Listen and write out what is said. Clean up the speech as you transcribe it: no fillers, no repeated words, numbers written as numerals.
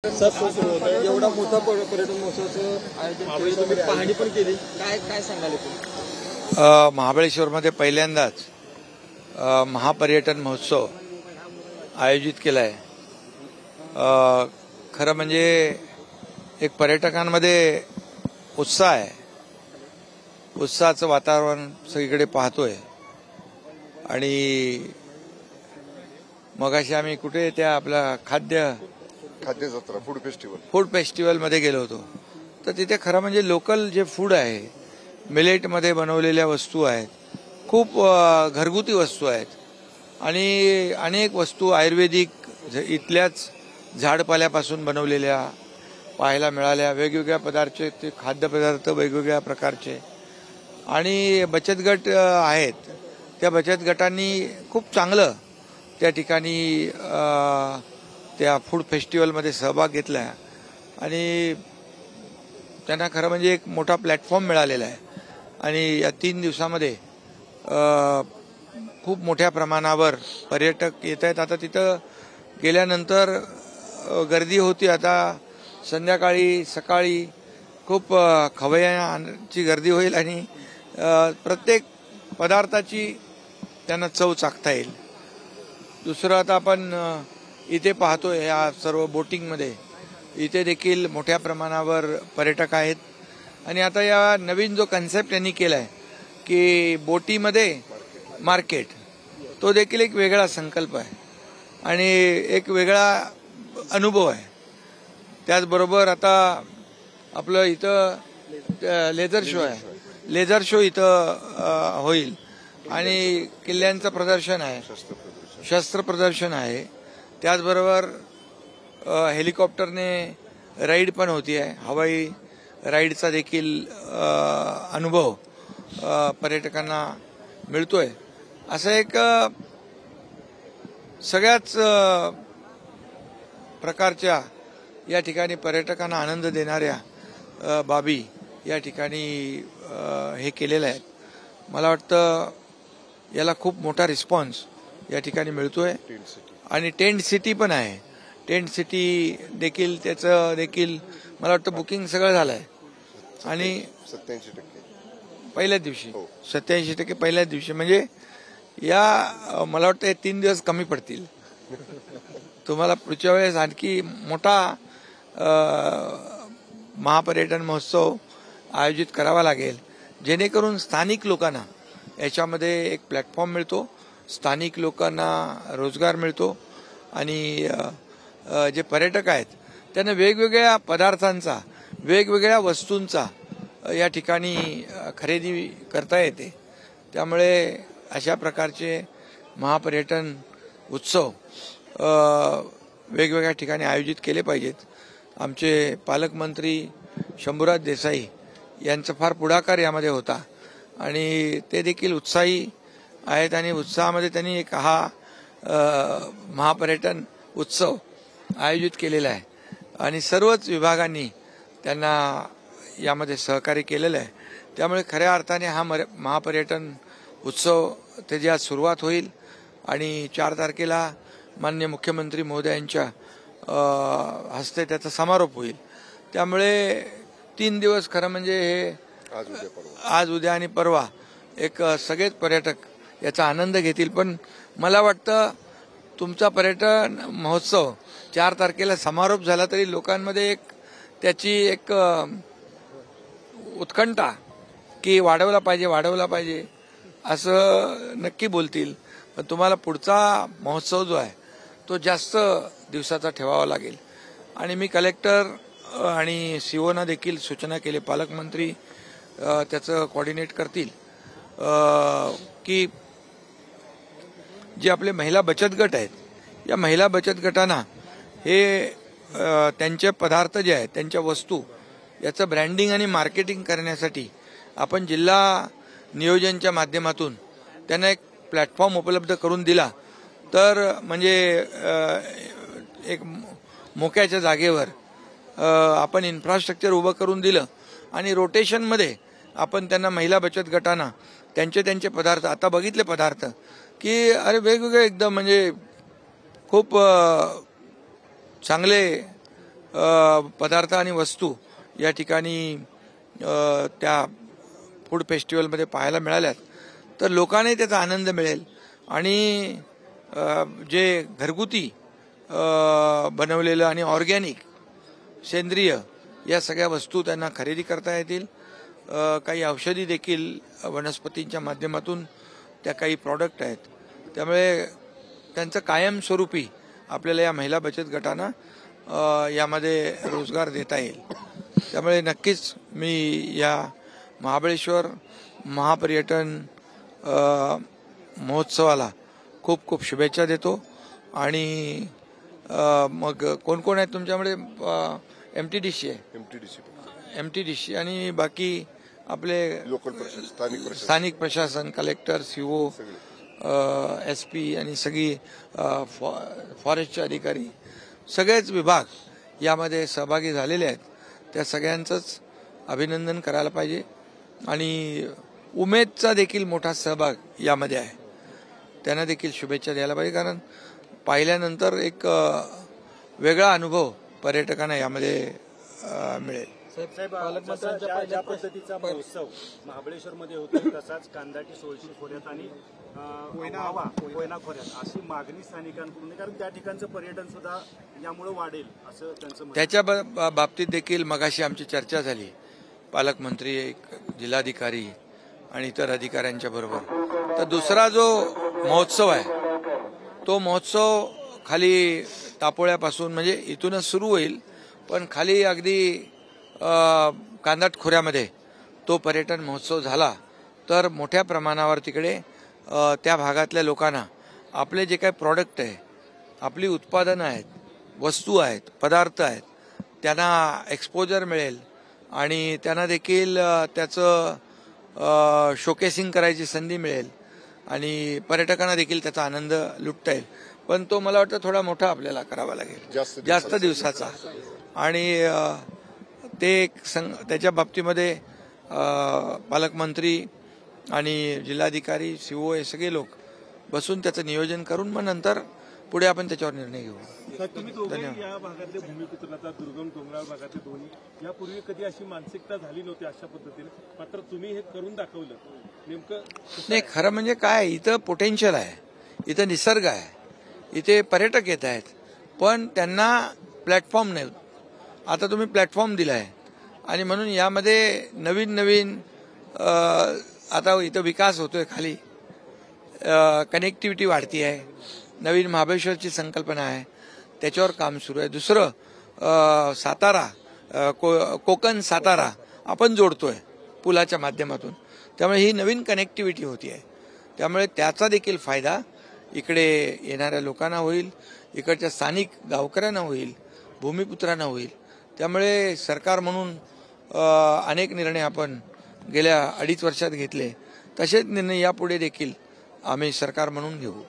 सुरू होत आहे एवढा मोठा पर्यटन महोत्सवाचं आयोजन तुम्ही पाहणी पण केली, काय काय सांगाल तुम्ही? महाबळेश्वरमध्ये पहिल्यांदाच महापर्यटन महोत्सव आयोजित केला आहे. खरं म्हणजे एक पर्यटकांमध्ये उत्साह आहे, उत्साहाचं वातावरण सगळीकडे पाहतोय. आणि मगाशी आम्ही कुठे त्या आपल्या खाद्य जत्रा फूड फेस्टिवलमध्ये गेलो होतो. तर तिथे खरं म्हणजे लोकल जे फूड आहे, मिलेटमध्ये बनवलेल्या वस्तू आहेत, खूप घरगुती वस्तू आहेत आणि अनेक वस्तू आयुर्वेदिक इथल्याच झाडपाल्यापासून बनवलेल्या पाहायला मिळाल्या. वेगवेगळ्या पदार्थाचे ते खाद्यपदार्थ वेगवेगळ्या प्रकारचे आणि बचत गट आहेत, त्या बचत गटांनी खूप चांगलं त्या ठिकाणी त्या फूड फेस्टिवलमध्ये सहभाग घेतला आणि त्यांना खरं म्हणजे एक मोठा प्लॅटफॉर्म मिळालेला आहे. आणि या 3 दिवसामध्ये खूप मोठ्या प्रमाणावर पर्यटक येत आहेत. आता तिथं गेल्यानंतर गर्दी होती, आता संध्याकाळी सकाळी खूप खवय्यांची गर्दी होईल आणि प्रत्येक पदार्थाची त्यांना चव चाखता येईल. दुसरं आता आपण इथे पाहतोय या सर्व बोटिंगमध्ये, इथे देखील मोठ्या प्रमाणावर पर्यटक आहेत. आणि आता या नवीन जो कन्सेप्ट यांनी केलाय की बोटीमध्ये मार्केट, तो देखील एक वेगळा संकल्प आहे आणि एक वेगळा अनुभव आहे. त्याचबरोबर आता आपलं इथं लेझर शो आहे, लेझर शो इथं होईल आणि किल्ल्यांचं प्रदर्शन आहे, शस्त्र प्रदर्शन आहे. त्याचबरोबर हेलिकॉप्टरने राईड पण होती आहे, हवाई राईडचा देखील अनुभव पर्यटकांना मिळतोय. असं एक सगळ्याच प्रकारच्या या ठिकाणी पर्यटकांना आनंद देणाऱ्या बाबी या ठिकाणी हे केलेल्या आहेत. मला वाटतं याला खूप मोठा रिस्पॉन्स या ठिकाणी मिळतोय. आणि टेंट सिटी पण आहे, टेंट सिटी देखील त्याचं देखील मला वाटतं बुकिंग सगळं झालं आहे. आणि 87% पहिल्याच दिवशी 87% पहिल्याच दिवशी, म्हणजे या मला वाटतं हे 3 दिवस कमी पडतील. तुम्हाला पुढच्या वेळेस आणखी मोठा महापर्यटन महोत्सव आयोजित करावा लागेल, जेणेकरून स्थानिक लोकांना याच्यामध्ये एक प्लॅटफॉर्म मिळतो, स्थानिक लोकांना रोजगार मिळतो आणि जे पर्यटक आहेत त्यांना वेगवेगळ्या पदार्थांचा, वेगवेगळ्या वस्तूंचा या ठिकाणी खरेदी करता येते. त्यामुळे अशा प्रकारचे महापर्यटन उत्सव वेगवेगळ्या ठिकाणी आयोजित केले पाहिजेत. आमचे पालकमंत्री शंभूराज देसाई यांचा फार पुढाकार यामध्ये होता आणि ते देखील उत्साही आहेत आणि उत्साहामध्ये त्यांनी एक हा महापर्यटन उत्सव आयोजित केलेला आहे आणि सर्वच विभागांनी त्यांना यामध्ये सहकार्य केलेलं आहे. त्यामुळे खऱ्या अर्थाने हा महापर्यटन उत्सव त्याची आज सुरुवात होईल आणि 4 तारखेला माननीय मुख्यमंत्री महोदयांच्या हस्ते त्याचा समारोप होईल. त्यामुळे 3 दिवस खरं म्हणजे हे आज उद्या आणि परवा एक सगळेच पर्यटक याचा आनंद घेतील. पण मला वाटतं तुमचा पर्यटन महोत्सव 4 तारखेला समारोप झाला तरी लोकांमध्ये एक त्याची एक उत्कंठा की वाढवला पाहिजे असं नक्की बोलतील. पण तुम्हाला पुढचा महोत्सव जो आहे तो जास्त दिवसाचा ठेवावा लागेल. आणि मी कलेक्टर आणि सीओना देखील सूचना केली, पालकमंत्री त्याचं कोऑर्डिनेट करतील की जे आपले महिला बचत गट आहेत, या महिला बचत गटांना हे त्यांचे पदार्थ जे आहेत, त्यांच्या वस्तू याचं ब्रँडिंग आणि मार्केटिंग करण्यासाठी आपण जिल्हा नियोजनच्या माध्यमातून त्यांना एक प्लॅटफॉर्म उपलब्ध करून दिला तर म्हणजे एक मोक्याच्या जागेवर आपण इन्फ्रास्ट्रक्चर उभं करून दिलं आणि रोटेशनमध्ये आपण त्यांना महिला बचत गटांना त्यांचे पदार्थ, आता बघितले पदार्थ की अरे वेगवेगळे एकदम म्हणजे खूप चांगले पदार्थ आणि वस्तू या ठिकाणी त्या फूड फेस्टिवलमध्ये पाहायला मिळाल्यात तर लोकांनाही त्याचा आनंद मिळेल आणि जे घरगुती बनवलेलं आणि ऑर्गॅनिक सेंद्रिय या सगळ्या वस्तू त्यांना खरेदी करता येतील. काही औषधी देखील वनस्पतींच्या माध्यमातून त्या काही प्रॉडक्ट आहेत त्यामुळे त्यांचं कायमस्वरूपी आपल्याला या महिला बचत गटांना यामध्ये रोजगार देता येईल. त्यामुळे नक्कीच मी या महाबळेश्वर महापर्यटन महोत्सवाला खूप खूप शुभेच्छा देतो. आणि मग कोण कोण आहेत तुमच्याकडे? MTDC आहे, MTDC आणि बाकी आपले लोकल प्रशासन, स्थानिक प्रशासन, कलेक्टर, CO, SP आणि सगळी फॉरेस्टचे अधिकारी सगळेच विभाग यामध्ये सहभागी झालेले आहेत. त्या सगळ्यांचंच अभिनंदन करायला पाहिजे आणि उमेदचा देखील मोठा सहभाग यामध्ये आहे. त्यांना देखील शुभेच्छा द्यायला पाहिजे कारण पाहिल्यानंतर एक वेगळा अनुभव पर्यटकांना यामध्ये मिळेल. ज्या पद्धतीचा महोत्सव महाबळेश्वरमध्ये होतो तसाच कांदाटी सोळशी खोऱ्यात आणि कोयना खोऱ्यात अशी मागणी स्थानिकांकडून कारण त्या ठिकाणचं पर्यटन सुद्धा यामुळे वाढेल असं त्यांचं म्हणणं. त्याच्या बाबतीत देखील मगाशी आमची चर्चा झाली. पालकमंत्री, जिल्हाधिकारी आणि इतर अधिकाऱ्यांच्या बरोबर. तर दुसरा जो महोत्सव आहे तो महोत्सव खाली तापोळ्यापासून म्हणजे इथूनच सुरू होईल पण खाली अगदी कांदाट खोऱ्यामध्ये तो पर्यटन महोत्सव झाला तर मोठ्या प्रमाणावर तिकडे त्या भागातल्या लोकांना आपले जे काही प्रॉडक्ट आहे, आपली उत्पादनं आहेत, वस्तू आहेत, पदार्थ आहेत त्यांना एक्सपोजर मिळेल आणि त्यांना देखील त्याचं शोकेसिंग करायची संधी मिळेल आणि पर्यटकांना देखील त्याचा आनंद लुटता येईल. पण तो मला वाटतं थोडा मोठा आपल्याला करावा लागेल, जास्त दिवसाचा. आणि ते त्याच्या बाबतीमध्ये पालकमंत्री आणि जिल्हाधिकारी, CO हे सगळे लोक बसून त्याचं नियोजन करून मग नंतर पुढे आपण त्याच्यावर निर्णय घेऊ. धन्यवाद. या भागातले भूमिपुत्राचा दुर्गम डोंगराळ भागातले दोन्ही यापूर्वी कधी अशी मानसिकता झाली नव्हती अशा पद्धतीने मात्र तुम्ही हे करून दाखवलं. नेमकं नाही, खरं म्हणजे काय, इथं पोटेन्शियल आहे, इथं निसर्ग आहे, इथे पर्यटक येत आहेत पण त्यांना प्लॅटफॉर्म नाही. आता तुम्ही प्लॅटफॉर्म दिलाय आणि म्हणून यामध्ये नवीन नवीन आता इथं विकास होतोय, खाली कनेक्टिव्हिटी वाढती आहे, नवीन महाबळेश्वरची संकल्पना आहे, त्याच्यावर काम सुरू आहे. दुसरं सातारा, कोकण सातारा आपण जोडतोय पुलाच्या माध्यमातून, त्यामुळे ही नवीन कनेक्टिव्हिटी होती आहे. त्यामुळे त्याचा देखील फायदा इकडे येणाऱ्या लोकांना होईल, इकडच्या स्थानिक गावकऱ्यांना होईल, भूमिपुत्रांना होईल. त्यामुळे सरकार म्हणून अनेक निर्णय आपण गेल्या 2.5 वर्षात घेतले, तसेच निर्णय यापुढे देखील आम्ही सरकार म्हणून घेऊ.